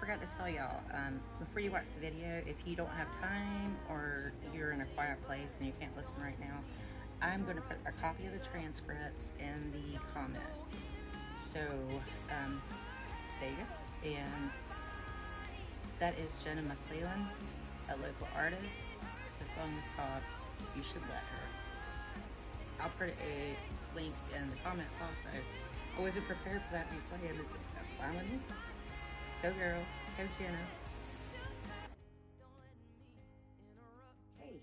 forgot to tell y'all, before you watch the video, if you don't have time or you're in a quiet place and you can't listen right now, I'm going to put a copy of the transcripts in the comments. So, there you go. And that is Jenna McClellan, a local artist. The song is called You Should Let Her. I'll put a link in the comments also. I wasn't prepared for that to be played, but that's fine with me. Go girl, go Jenna. Hey,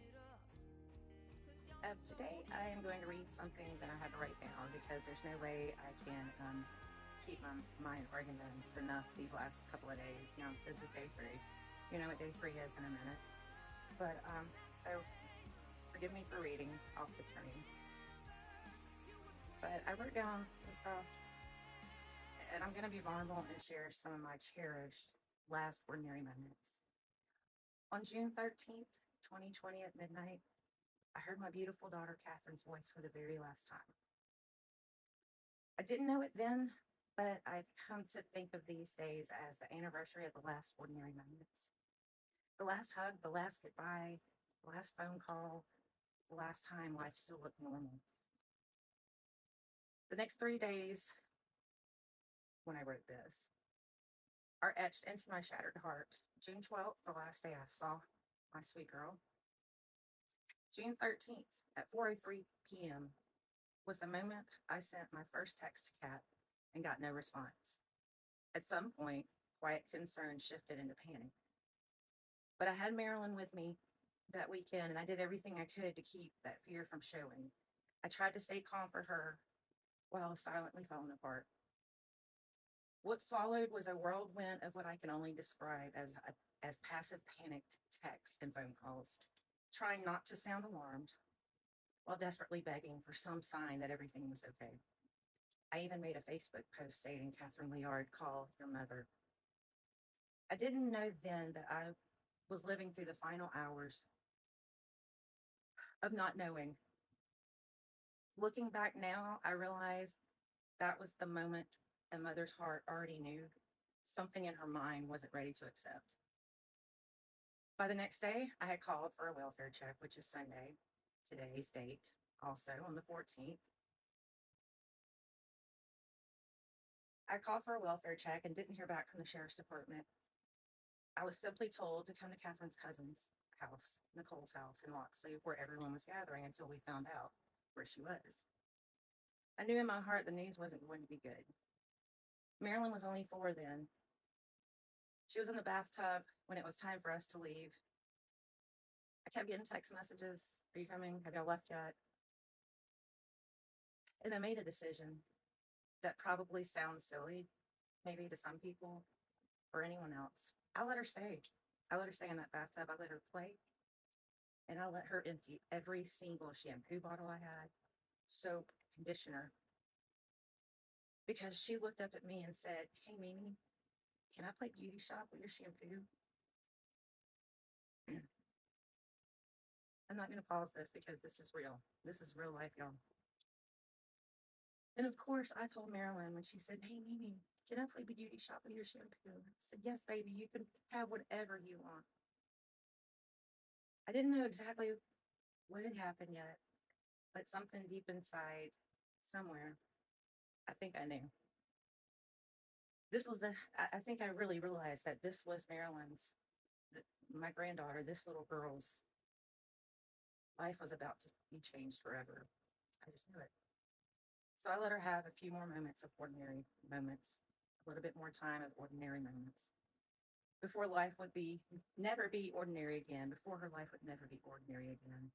today I am going to read something that I had to write down because there's no way I can keep my mind organized enough these last couple of days. Now, this is day 3. You know what day 3 is in a minute. But, so, forgive me for reading off the screen. But I wrote down some stuff, and I'm going to be vulnerable and share some of my cherished last ordinary moments. On June 13th, 2020 at midnight, I heard my beautiful daughter Katherine's voice for the very last time. I didn't know it then, but I've come to think of these days as the anniversary of the last ordinary moments. The last hug, the last goodbye, the last phone call, the last time life still looked normal. The next 3 days, when I wrote this, are etched into my shattered heart. June 12th, the last day I saw my sweet girl. June 13th at 4:03 p.m. was the moment I sent my first text to Kat and got no response. At some point, quiet concern shifted into panic. But I had Marilyn with me that weekend, and I did everything I could to keep that fear from showing. I tried to stay calm for her while silently falling apart. What followed was a whirlwind of what I can only describe as passive panicked texts and phone calls, trying not to sound alarmed while desperately begging for some sign that everything was okay. I even made a Facebook post stating, Katherine Liard, call your mother. I didn't know then that I was living through the final hours of not knowing. Looking back now, I realize that was the moment a mother's heart already knew something in her mind wasn't ready to accept. By the next day, I had called for a welfare check, which is Sunday, today's date, also on the 14th. I called for a welfare check and didn't hear back from the sheriff's department. I was simply told to come to Katherine's cousin's house, Nicole's house in Loxley, where everyone was gathering until we found out where she was. I knew in my heart the news wasn't going to be good. Marilyn was only 4 then. She was in the bathtub when it was time for us to leave. I kept getting text messages. Are you coming? Have y'all left yet? And I made a decision that probably sounds silly, maybe to some people or anyone else. I let her stay. I let her stay in that bathtub. I let her play. And I let her empty every single shampoo bottle I had, soap, conditioner. Because she looked up at me and said, hey, Mimi, can I play beauty shop with your shampoo? I'm not going to pause this because this is real. This is real life, y'all. And of course, I told Marilyn when she said, hey, Mimi, can I play beauty shop with your shampoo? I said, yes, baby, you can have whatever you want. I didn't know exactly what had happened yet, but something deep inside, somewhere, I think I knew. This was I think I really realized that this was Marilyn's, my granddaughter, this little girl's life was about to be changed forever. I just knew it. So I let her have a few more moments of ordinary moments, a little bit more time of ordinary moments before life would never be ordinary again, before her life would never be ordinary again.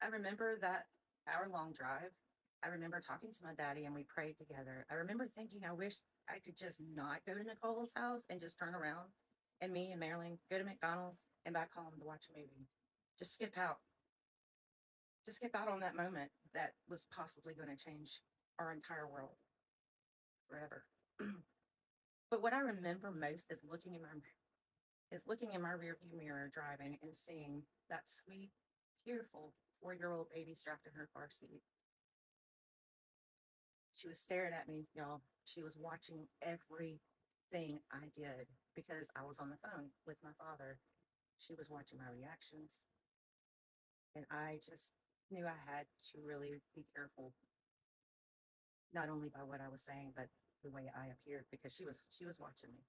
I remember that hour-long drive. I remember talking to my daddy and we prayed together. I remember thinking, I wish I could just not go to Nicole's house and just turn around and me and Marilyn go to McDonald's and back home to watch a movie. Just skip out. Just skip out on that moment that was possibly going to change our entire world forever. But what I remember most is looking in my rearview mirror driving and seeing that sweet, beautiful 4-year-old baby strapped in her car seat. She was staring at me, y'all. She was watching every thing I did because I was on the phone with my father. She was watching my reactions, and I just knew I had to really be careful, not only by what I was saying, but the way I appeared, because she was watching me.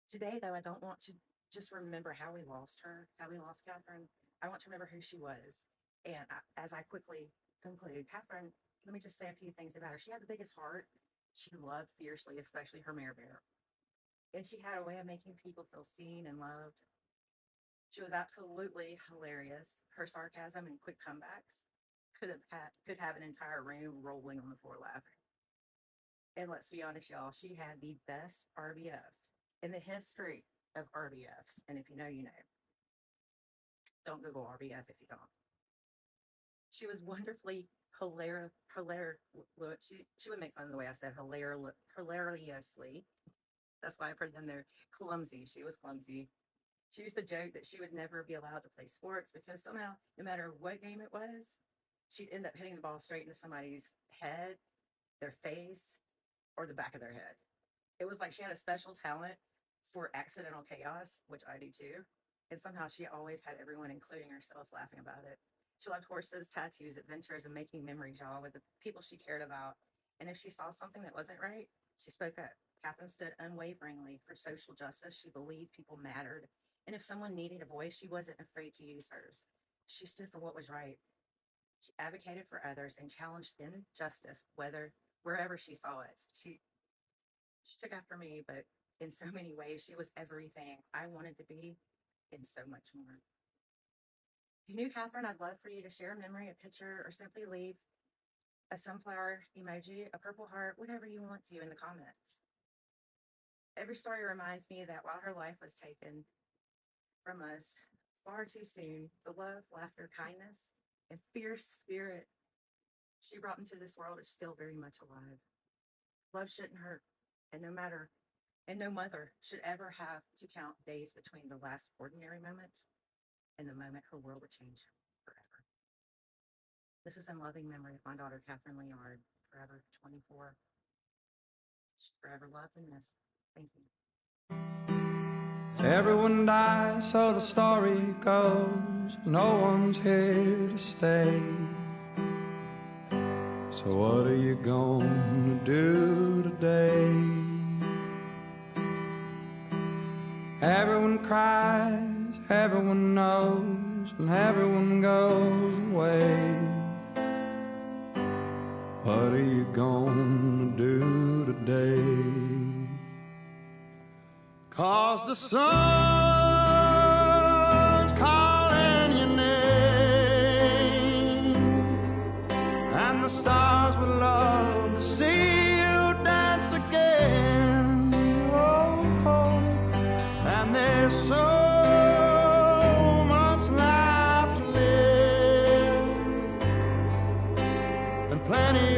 Today, though, I don't want to just remember how we lost her, how we lost Katherine. I want to remember who she was. And as I quickly conclude, Katherine, let me just say a few things about her. She had the biggest heart. She loved fiercely, especially her mare bear. And she had a way of making people feel seen and loved. She was absolutely hilarious. Her sarcasm and quick comebacks could have an entire room rolling on the floor laughing. And let's be honest, y'all, she had the best RBF in the history of RBFs. And if you know, you know. Don't Google RBF if you don't. She was wonderfully hilarious. She would make fun of the way I said hilariously. That's why I put it in there. Clumsy. She was clumsy. She used to joke that she would never be allowed to play sports because somehow, no matter what game it was, she'd end up hitting the ball straight into somebody's head, their face, or the back of their head. It was like she had a special talent for accidental chaos, which I do too. And somehow she always had everyone, including herself, laughing about it. She loved horses, tattoos, adventures, and making memories, y'all, with the people she cared about. And if she saw something that wasn't right, she spoke up. Katherine stood unwaveringly for social justice. She believed people mattered. And if someone needed a voice, she wasn't afraid to use hers. She stood for what was right. She advocated for others and challenged injustice, wherever she saw it. She took after me, but in so many ways, she was everything I wanted to be and so much more. If you knew Katherine, I'd love for you to share a memory, a picture, or simply leave a sunflower emoji, a purple heart, whatever you want to in the comments. Every story reminds me that while her life was taken from us far too soon, the love, laughter, kindness, and fierce spirit she brought into this world is still very much alive. Love shouldn't hurt, and no mother should ever have to count days between the last ordinary moment and the moment her world would change forever. This is in loving memory of my daughter, Katherine Leonard, forever 24. She's forever loved and missed. Thank you. Everyone dies, so the story goes. No one's here to stay. So what are you gonna do today? Everyone cries, everyone knows, and everyone goes away. What are you gonna do today? 'Cause the sun's calling your name, and the stars would love to see you dance again. Oh, oh. And there's so much life to live, and plenty